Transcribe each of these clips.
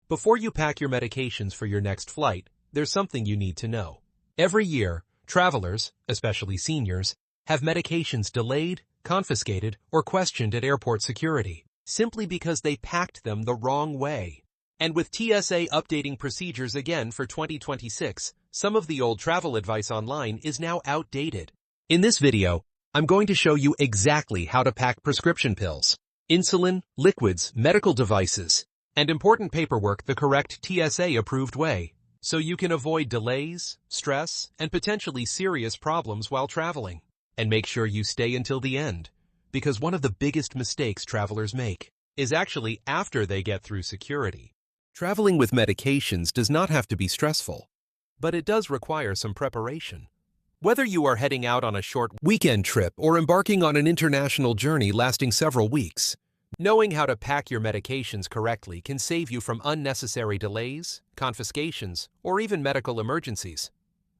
Before you pack your medications for your next flight, there's something you need to know. Every year, travelers, especially seniors, have medications delayed, confiscated, or questioned at airport security, simply because they packed them the wrong way. And with TSA updating procedures again for 2026, some of the old travel advice online is now outdated. In this video, I'm going to show you exactly how to pack prescription pills, insulin, liquids, medical devices, and important paperwork the correct TSA-approved way, so you can avoid delays, stress, and potentially serious problems while traveling. And make sure you stay until the end, because one of the biggest mistakes travelers make is actually after they get through security. Traveling with medications does not have to be stressful, but it does require some preparation. Whether you are heading out on a short weekend trip or embarking on an international journey lasting several weeks, knowing how to pack your medications correctly can save you from unnecessary delays, confiscations, or even medical emergencies.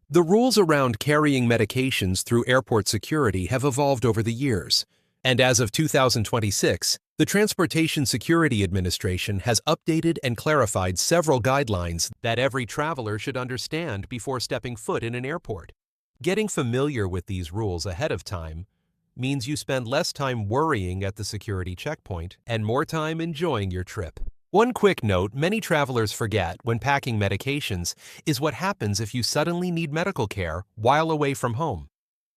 The rules around carrying medications through airport security have evolved over the years, and as of 2026, the Transportation Security Administration has updated and clarified several guidelines that every traveler should understand before stepping foot in an airport. Getting familiar with these rules ahead of time means you spend less time worrying at the security checkpoint and more time enjoying your trip. One quick note many travelers forget when packing medications is what happens if you suddenly need medical care while away from home.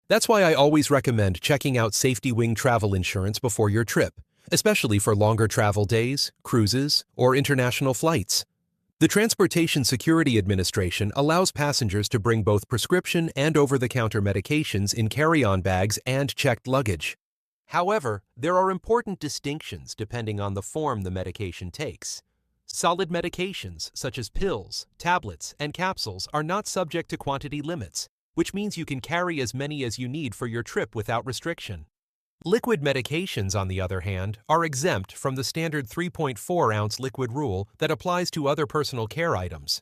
That's why I always recommend checking out Safety Wing travel insurance before your trip, especially for longer travel days, cruises, or international flights. The Transportation Security Administration allows passengers to bring both prescription and over-the-counter medications in carry-on bags and checked luggage. However, there are important distinctions depending on the form the medication takes. Solid medications, such as pills, tablets, and capsules, are not subject to quantity limits, which means you can carry as many as you need for your trip without restriction. Liquid medications, on the other hand, are exempt from the standard 3.4-ounce liquid rule that applies to other personal care items.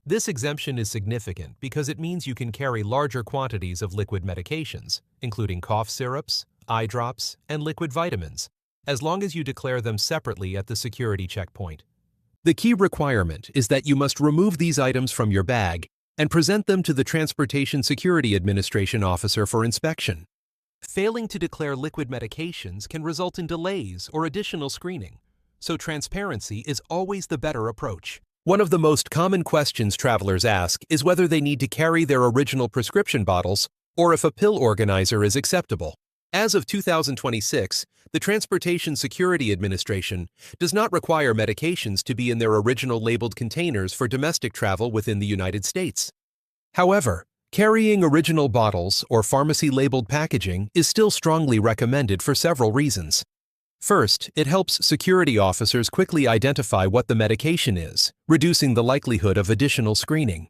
This exemption is significant because it means you can carry larger quantities of liquid medications, including cough syrups, eye drops, and liquid vitamins, as long as you declare them separately at the security checkpoint. The key requirement is that you must remove these items from your bag and present them to the Transportation Security Administration officer for inspection. Failing to declare liquid medications can result in delays or additional screening, so transparency is always the better approach. One of the most common questions travelers ask is whether they need to carry their original prescription bottles or if a pill organizer is acceptable. As of 2026, the Transportation Security Administration does not require medications to be in their original labeled containers for domestic travel within the United States. However, carrying original bottles or pharmacy-labeled packaging is still strongly recommended for several reasons. First, it helps security officers quickly identify what the medication is, reducing the likelihood of additional screening.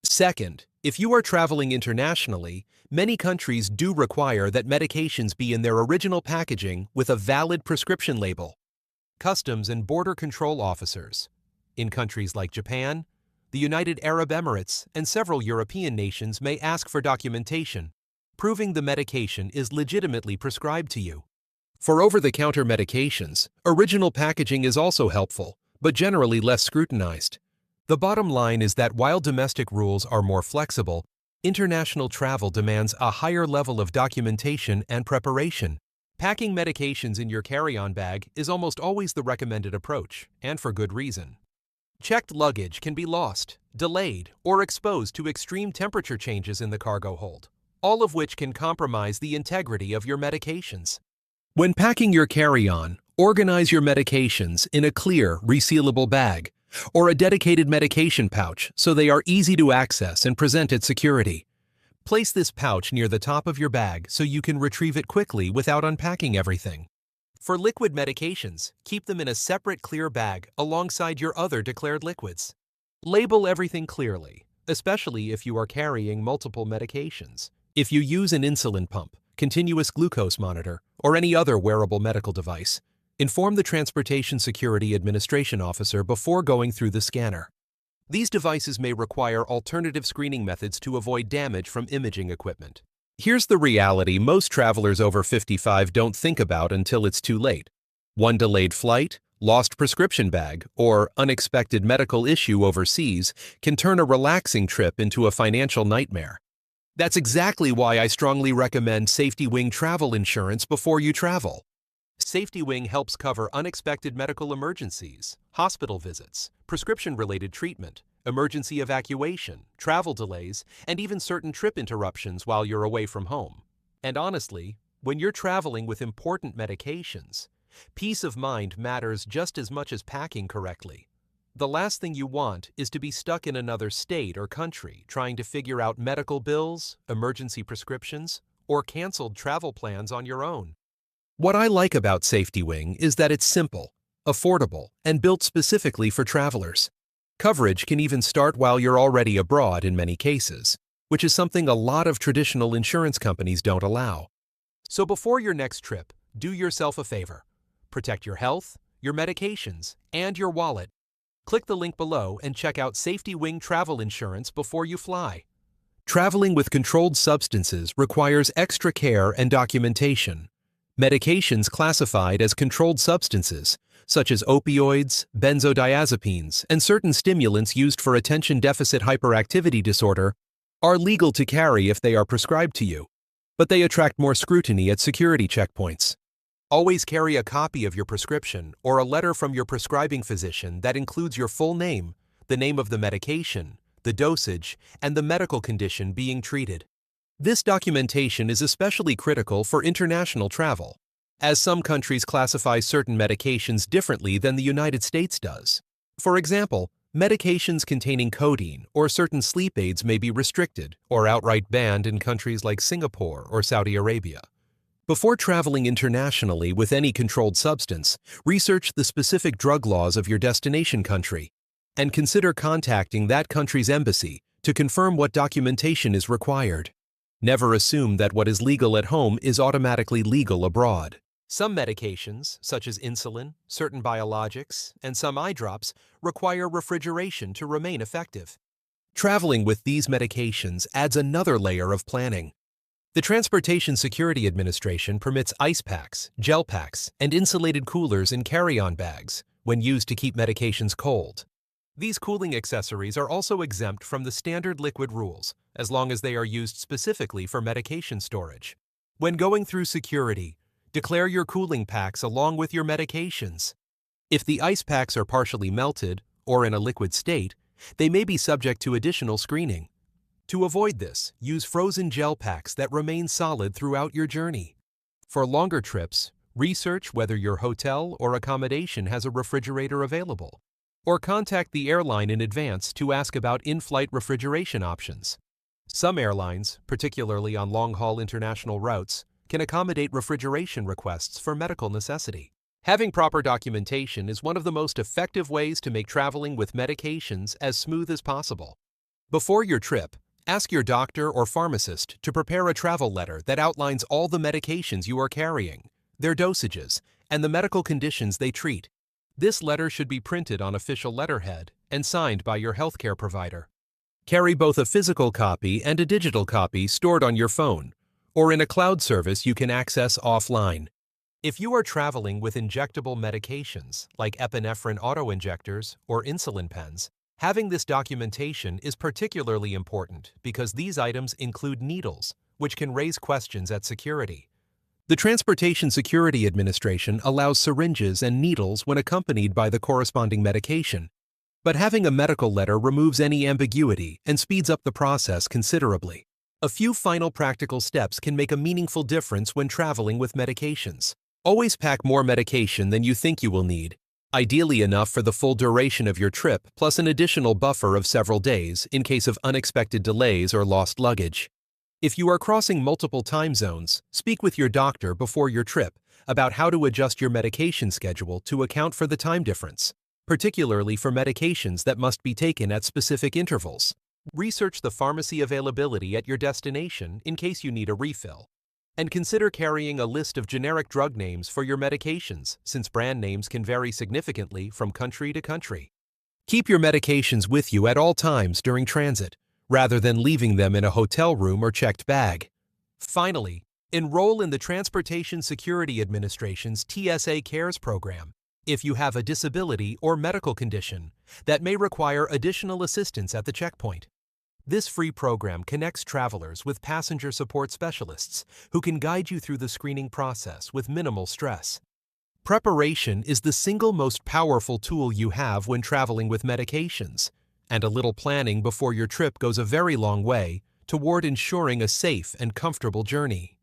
Second, if you are traveling internationally, many countries do require that medications be in their original packaging with a valid prescription label. Customs and Border Control officers in countries like Japan, the United Arab Emirates, and several European nations may ask for documentation, proving the medication is legitimately prescribed to you. For over-the-counter medications, original packaging is also helpful, but generally less scrutinized. The bottom line is that while domestic rules are more flexible, international travel demands a higher level of documentation and preparation. Packing medications in your carry-on bag is almost always the recommended approach, and for good reason. Checked luggage can be lost, delayed, or exposed to extreme temperature changes in the cargo hold, all of which can compromise the integrity of your medications. When packing your carry-on, organize your medications in a clear, resealable bag or a dedicated medication pouch so they are easy to access and present at security. Place this pouch near the top of your bag so you can retrieve it quickly without unpacking everything. For liquid medications, keep them in a separate clear bag alongside your other declared liquids. Label everything clearly, especially if you are carrying multiple medications. If you use an insulin pump, continuous glucose monitor, or any other wearable medical device, inform the Transportation Security Administration officer before going through the scanner. These devices may require alternative screening methods to avoid damage from imaging equipment. Here's the reality most travelers over 55 don't think about until it's too late. One delayed flight, Lost prescription bag or unexpected medical issue overseas can turn a relaxing trip into a financial nightmare. That's exactly why I strongly recommend Safety Wing travel insurance before you travel. Safety Wing helps cover unexpected medical emergencies, hospital visits, prescription-related treatment, emergency evacuation, travel delays, and even certain trip interruptions while you're away from home. And honestly, when you're traveling with important medications, peace of mind matters just as much as packing correctly. The last thing you want is to be stuck in another state or country trying to figure out medical bills, emergency prescriptions, or canceled travel plans on your own. What I like about Safety Wing is that it's simple, affordable, and built specifically for travelers. Coverage can even start while you're already abroad in many cases, which is something a lot of traditional insurance companies don't allow. So before your next trip, do yourself a favor. Protect your health, your medications, and your wallet. Click the link below and check out Safety Wing travel insurance before you fly. Traveling with controlled substances requires extra care and documentation. Medications classified as controlled substances, such as opioids, benzodiazepines, and certain stimulants used for attention deficit hyperactivity disorder, are legal to carry if they are prescribed to you, but they attract more scrutiny at security checkpoints. Always carry a copy of your prescription or a letter from your prescribing physician that includes your full name, the name of the medication, the dosage, and the medical condition being treated. This documentation is especially critical for international travel, as some countries classify certain medications differently than the United States does. For example, medications containing codeine or certain sleep aids may be restricted or outright banned in countries like Singapore or Saudi Arabia. Before traveling internationally with any controlled substance, research the specific drug laws of your destination country and consider contacting that country's embassy to confirm what documentation is required. Never assume that what is legal at home is automatically legal abroad. Some medications, such as insulin, certain biologics, and some eye drops, require refrigeration to remain effective. Traveling with these medications adds another layer of planning. The Transportation Security Administration permits ice packs, gel packs, and insulated coolers in carry-on bags when used to keep medications cold. These cooling accessories are also exempt from the standard liquid rules, as long as they are used specifically for medication storage. When going through security, declare your cooling packs along with your medications. If the ice packs are partially melted or in a liquid state, they may be subject to additional screening. To avoid this, use frozen gel packs that remain solid throughout your journey. For longer trips, research whether your hotel or accommodation has a refrigerator available, or contact the airline in advance to ask about in-flight refrigeration options. Some airlines, particularly on long-haul international routes, can accommodate refrigeration requests for medical necessity. Having proper documentation is one of the most effective ways to make traveling with medications as smooth as possible. Before your trip, ask your doctor or pharmacist to prepare a travel letter that outlines all the medications you are carrying, their dosages, and the medical conditions they treat. This letter should be printed on official letterhead and signed by your healthcare provider. Carry both a physical copy and a digital copy stored on your phone, or in a cloud service you can access offline. If you are traveling with injectable medications like epinephrine autoinjectors or insulin pens, having this documentation is particularly important because these items include needles, which can raise questions at security. The Transportation Security Administration allows syringes and needles when accompanied by the corresponding medication, but having a medical letter removes any ambiguity and speeds up the process considerably. A few final practical steps can make a meaningful difference when traveling with medications. Always pack more medication than you think you will need, ideally enough for the full duration of your trip, plus an additional buffer of several days in case of unexpected delays or lost luggage. If you are crossing multiple time zones, speak with your doctor before your trip about how to adjust your medication schedule to account for the time difference, particularly for medications that must be taken at specific intervals. Research the pharmacy availability at your destination in case you need a refill. And consider carrying a list of generic drug names for your medications, since brand names can vary significantly from country to country. Keep your medications with you at all times during transit, rather than leaving them in a hotel room or checked bag. Finally, enroll in the Transportation Security Administration's TSA Cares program. if you have a disability or medical condition that may require additional assistance at the checkpoint. This free program connects travelers with passenger support specialists who can guide you through the screening process with minimal stress. Preparation is the single most powerful tool you have when traveling with medications, and a little planning before your trip goes a very long way toward ensuring a safe and comfortable journey.